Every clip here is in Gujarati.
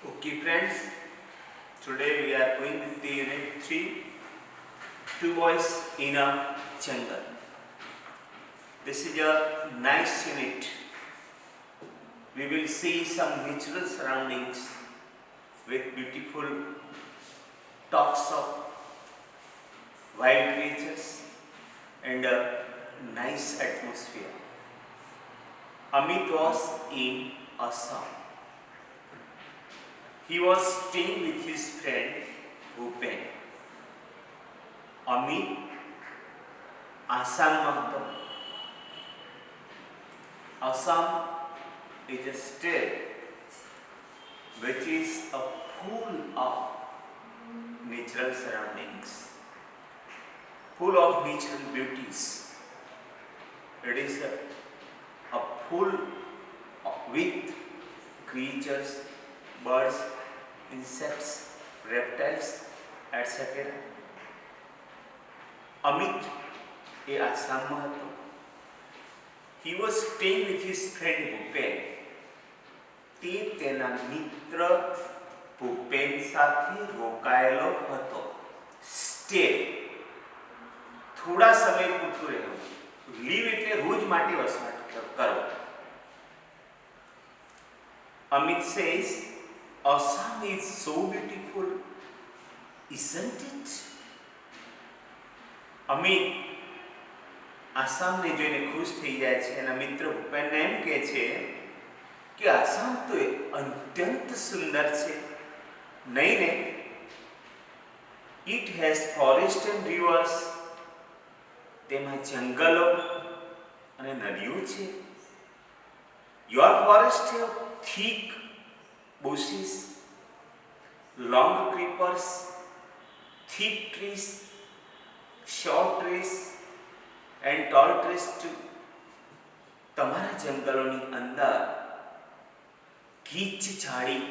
Okay friends, today we are going with the unit 3, Two Boys in a Jungle. This is a nice unit. We will see some natural surroundings with beautiful talks of wild creatures and a nice atmosphere. Amit was in Assam. He was staying with his friend Bhupen. Amit આસામમાં હતો. Assam is a state which is full of natural surroundings, full of natural beauties. It is a full with creatures, birds, insects, reptiles, etc. Amit એ આસામમાં હતો. He was staying with his friend Bhupen. તે તેના મિત્ર ભૂપેન સાથે રોકાયેલો હતો. સ્ટે થોડા સમય પૂરતું રહેવું. લીવ એટલે રોજ માટે વસવાટ કરો. Amit says, Assam is so beautiful, isn't it? Amit આસામને જોઈને ખુશ થઈ જાય છે. એના મિત્ર ભૂપેનને એમ કહે છે કે આસામ તો અત્યંત સુંદર છે, નહીં ને? It has forest and rivers. તેમાં જંગલો અને નદીઓ છે. Your forest have thick bushes, long creepers, thick trees, short trees and tall trees too. તમારા જંગલોની અંદર ગીચ ઝાડી,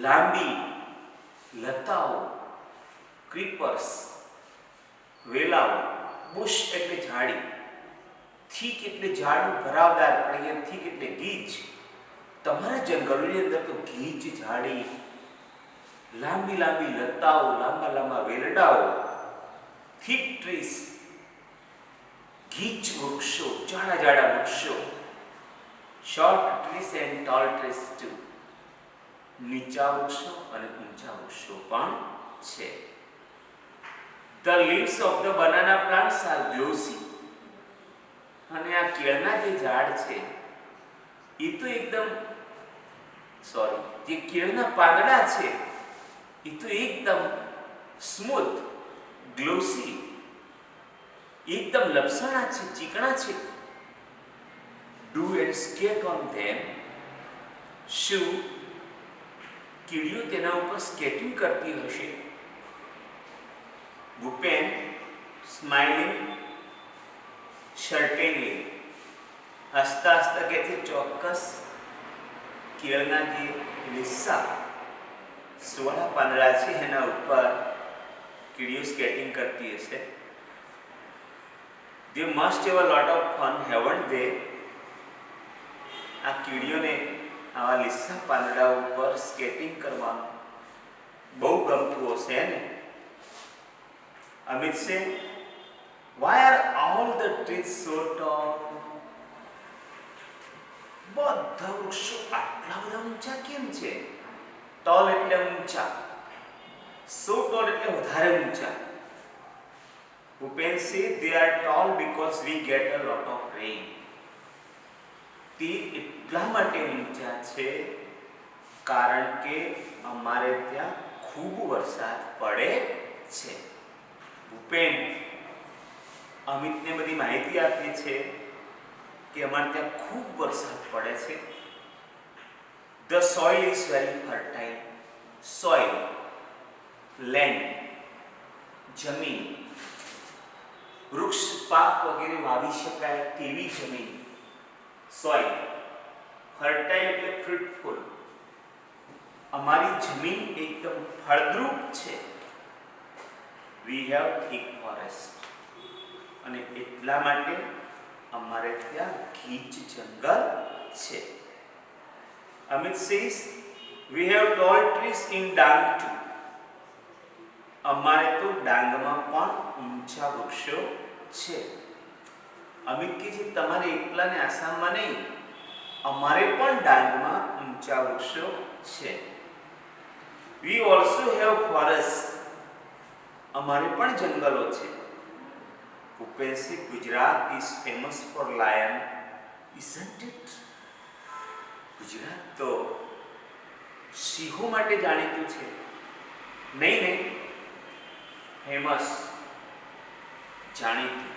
લાંબી લતાઓ, ક્રીપર્સ, વેલાઓ, બુશ એટલે ઝાડી, થીક એટલે ઝાડું ભરાવદાર, પણ અહીંયા થીક એટલે ગીચ. તમારા જંગલોની અંદર તો ગીચ ઝાડી, લાંબી લાંબી લતાઓ, લાંબા લાંબા વેલડાઓ, થીક ટ્રીસ, ગીચ વૃક્ષો, જાડા જાડા વૃક્ષો, short trees and tall trees too. નીચા વૃક્ષો અને ઊંચા વૃક્ષો પણ છે. The leaves of the banana plants are glossy. અને આ કેળના જે ઝાડ છે એ તો એકદમ જે કેળના પાંદડા છે એ તો એકદમ સ્મૂથ, ગ્લોસી, એકદમ લપસણા છે, ચીકણા છે. ડુ એન્ડ સ્કેટ ઓન ધેમ. શું કીડીઓ તેના ઉપર સ્કેટિંગ કરતી હશે? ભૂપેન સ્માઇલિંગ certainly, હસતા હસતા કહે છે ચોક્કસ. કેળના જે લીસા સોળા પાંદડા છે એના ઉપર કીડીઓ સ્કેટિંગ કરતી હશે. They must have a lot of fun, haven't they? આ કીડીઓને આવા લીસા પાંદડા ઉપર સ્કેટિંગ કરવાનું બહુ ગમતું હશે ને? અમિત છે, why are all the trees so tall? બધા વૃક્ષો આટલા બધા ઊંચા કેમ છે? ટોલ એટલે ઊંચા, so tall એટલે વધારે ઊંચા. Bhupen say they are tall because we get a lot of rain. તે એટલા માટે ઊંચા છે કારણ કે અમારે ત્યાં ખૂબ વરસાદ પડે છે. ભૂપેન અમિતને બધી માહિતી આપી છે કે અમારે ત્યાં ખૂબ વરસાદ પડે છે. The soil is very fertile. Soil, land, જમીન, વૃક્ષ પાક વગેરે વાવી શકાય તેવી જમીન. સોઇલ, ફર્ટાઇલ એટલે ફ્રૂટફુલ. અમારી જમીન એકદમ ફળદ્રુપ છે. We have thick forest. અને એટલા માટે અમારે ત્યાં ગીચ જંગલ છે. Amit says, we have tall trees in Dang too. અમારે તો ડાંગમાં પણ ઊંચા વૃક્ષો છે. અમિત કે છે તમારે એકલાને આસામમાં નહીં, અમારે પણ ડાંગમાં ઊંચા વૃક્ષો છે. We also have forests. અમારે પણ જંગલો છે. Bhupesh, Gujarat is famous for lion, isn't it? Gujarat તો સિંહો માટે જાણીતું છે. નહીં નહીં, ફેમસ, જાણીતું,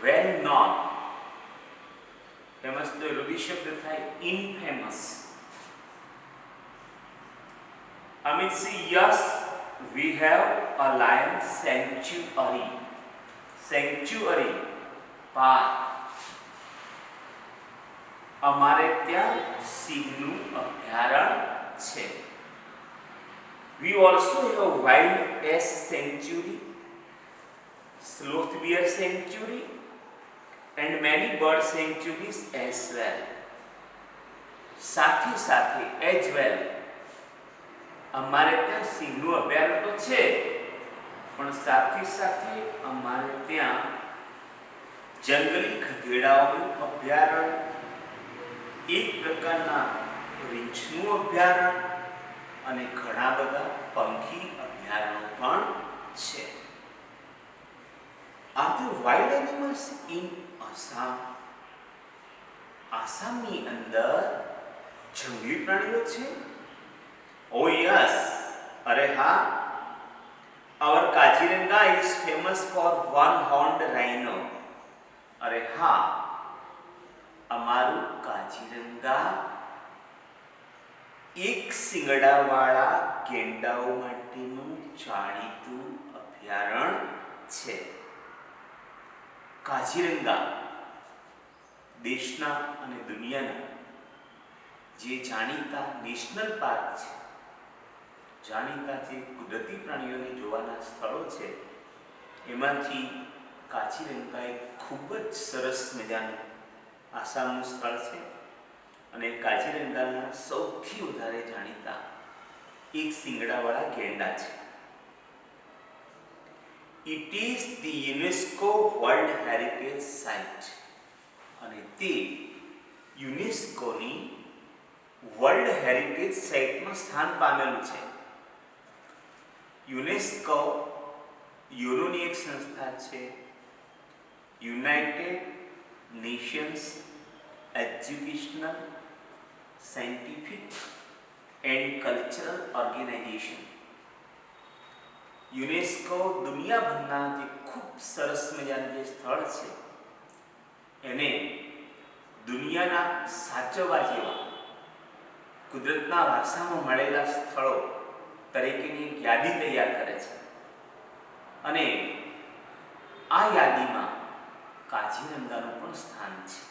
વેલ નોન. ફેમસ તો રૂઢિ શબ્દ થાય infamous. Amit says, yes, we have a lion sanctuary. Sanctuary, park. અમારે ત્યાં સિંહનું અભયારણ્ય છે. We also have wild ass sanctuary, sloth bear sanctuary, and many bird sanctuaries as well. સાથે સાથે as well અમારે ત્યાં સિંહનું અભયારણ્ય તો છે, પણ સાથે સાથે અમારે ત્યાં જંગલી ગધેડાઓનું અભયારણ્ય, એક પ્રકારના રીંછનું અભયારણ્ય અને ઘણા બધા પંખી અભયારણ્યો પણ છે. Are there wild animals in Assam? આસામની અંદર જંગલી પ્રાણીઓ છે? Oh yes, અરે હા. Our Kaziranga is famous for one-horned rhino. અરે હા, અમારું કાજીરંગા એક શિંગડાવાળા ગેંડાઓ માટેનું જાણીતું અભયારણ્ય છે. કાજીરંગા દેશના અને દુનિયાના જે જાણીતા નેશનલ પાર્ક છે, જાણીતા જે કુદરતી પ્રાણીઓને જોવાના સ્થળો છે, એમાંથી કાજીરંગા એક ખૂબ જ સરસ મજાનું આસામનું સ્થળ છે. અને કાજીરંગાના સૌથી વધારે જાણીતા એક શિંગડાવાળા ગેંડા છે. It is the UNESCO World Heritage Site અને તે યુનેસ્કોની વર્લ્ડ હેરિટેજ સાઇટમાં સ્થાન પામેલું છે. યુનેસ્કો યુરોની એક સંસ્થા છે, United Nations Educational Scientific and Cultural Organization. UNESCO દુનિયાભરના જે ખૂબ સરસ મજાનું જે સ્થળ છે એને દુનિયાના સાચવવા જેવા કુદરતના વારસામાં મળેલા સ્થળો તરીકેની એક યાદી તૈયાર કરે છે. અને આ યાદીમાં કાજીરંગાનું પણ સ્થાન છે.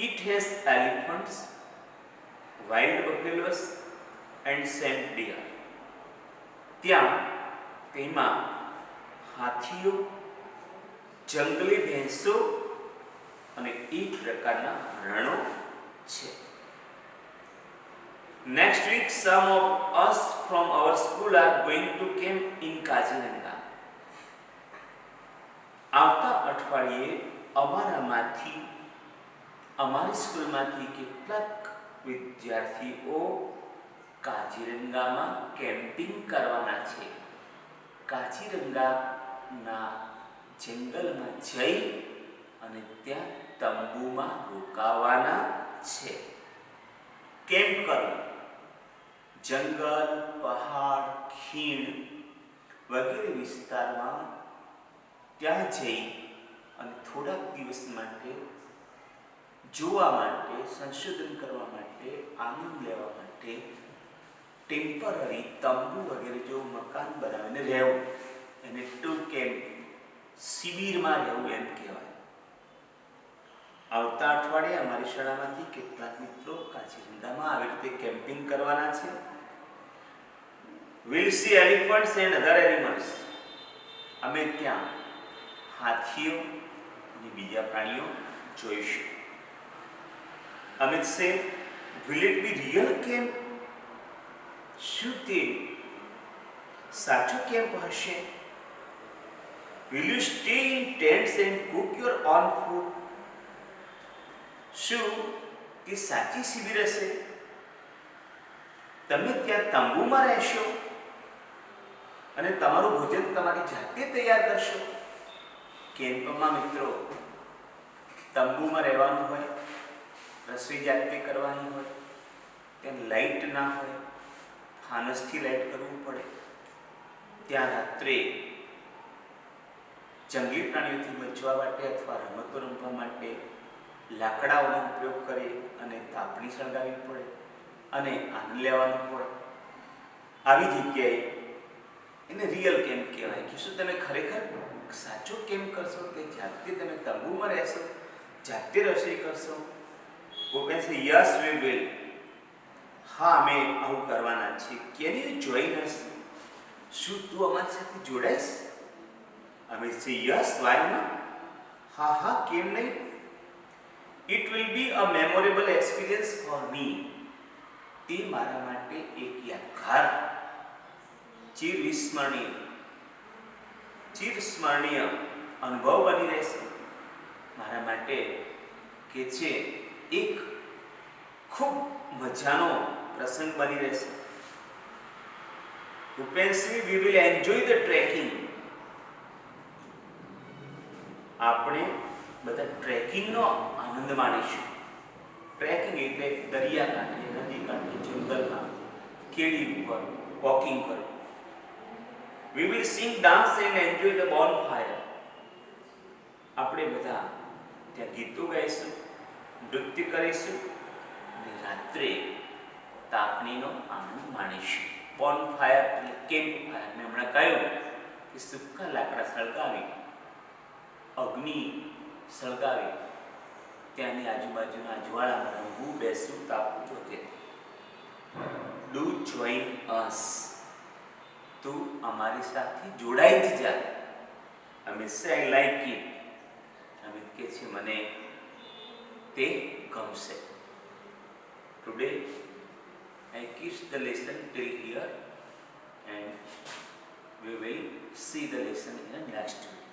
It has elephants, wild buffaloes and sand deer. તેમાં હાથીઓ, જંગલી ભેંસો અને એક પ્રકારના રણો છે. Next week, some of us from our school are going to camp in Kaziranga. આવતા અઠવાડિયે અમારી સ્કૂલમાંથી કેટલાક વિદ્યાર્થીઓ કાજીરંગામાં કેમ્પિંગ કરવાના છે. કાજીરંગાના જંગલમાં જઈ અને ત્યાં તંબુમાં રોકાવાના છે. કેમ્પ કરવું, જંગલ, પહાડ, ખીણ વગેરે વિસ્તારમાં ત્યાં જઈ અને થોડાક દિવસ માટે જોવા માટે, સંશોધન કરવા માટે, આનંદ લેવા માટે ટેમ્પરરી તંબુ વગેરે જેવું મકાન બનાવીને રહેવું, એને ટુ કેમ્પ, શિબિરમાં રહેવું એમ કહેવાય. આવતા અઠવાડિયે અમારી શાળામાંથી કેટલાક મિત્રો કાજીરંગામાં આવી રીતે કેમ્પિંગ કરવાના છે. We'll see elephants and other animals. અમે ત્યાં હાથીઓ અને બીજા પ્રાણીઓ જોઈશું. Amit said, will it be real camp? શું તે સાચું કેમ્પ હશે? Will you stay in tents and cook your own food? શું તે સાચી શિબિર હશે? તમે ત્યાં તંબુમાં રહેશો અને તમારું ભોજન તમારી જાતે તૈયાર કરશો? કેમ્પમાં મિત્રો તંબુમાં રહેવાનું હોય, રસોઈ જાતે કરવાની હોય, ત્યાં લાઇટ ના હોય, ફાનસથી લાઇટ કરવું પડે, ત્યાં રાત્રે જંગલી પ્રાણીઓથી બચવા માટે અથવા રમતો રમવા માટે લાકડાઓનો ઉપયોગ કરી અને તાપણી સળગાવવી પડે અને આનંદ લેવાનો પડે. આવી જગ્યાએ એને રિયલ કેમ્પ કહેવાય કે શું તમે ખરેખર સાચો કેમ્પ કરશો કે જાતે તમે તંબુમાં રહેશો, જાતે રસોઈ કરશો? ગોપેન સે યસ વી વિલ. હા, અમે આવું કરવાના છીએ. કેન યુ જોઈન અસ? શું તું અમારી સાથે જોડાઈશ? અમે સે યસ, વાય નોટ? હા હા, કેમ નહીં? It will be a memorable experience for me. તે મારા માટે એક યાદગાર, ચિરસ્મરણીય અનુભવ બની રહેશે મારા માટે, કે છે એક ખૂબ મજાનો પ્રસંગ બની રહેશે. Bhupendrasinh, we will enjoy the trekking. આપણે બધા ટ્રેકિંગનો આનંદ માણીશું. ટ્રેકિંગ એટલે દરિયા કાંઠે, નદી કાંઠે, જંગલમાં, કેડી ઉપર વોકિંગ કરવું. We will sing, dance and enjoy the bonfire. આપણે બધા ત્યાં ગીતો ગાઈશું, નૃત્ય કરીશું અને રાત્રે તાપણીનો આનંદ માણીશું. બોનફાયર એટલે કેમ્પ ફાયર. મેં હમણાં કહ્યું કે સૂકા લાકડા સળગાવી, અગ્નિ સળગાવી, ત્યાંની આજુબાજુના અજવાળામાં રમવું, બેસવું, તાપવું જોતે. ડુ જોઈન અસ. તું અમારી સાથે જોડાઈ જ જા. અમે સે આઈ લાઈક ઇટ. અમે કે છે મને તે ગમશે. Today I kiss the lesson till here and we will see the lesson in the next week.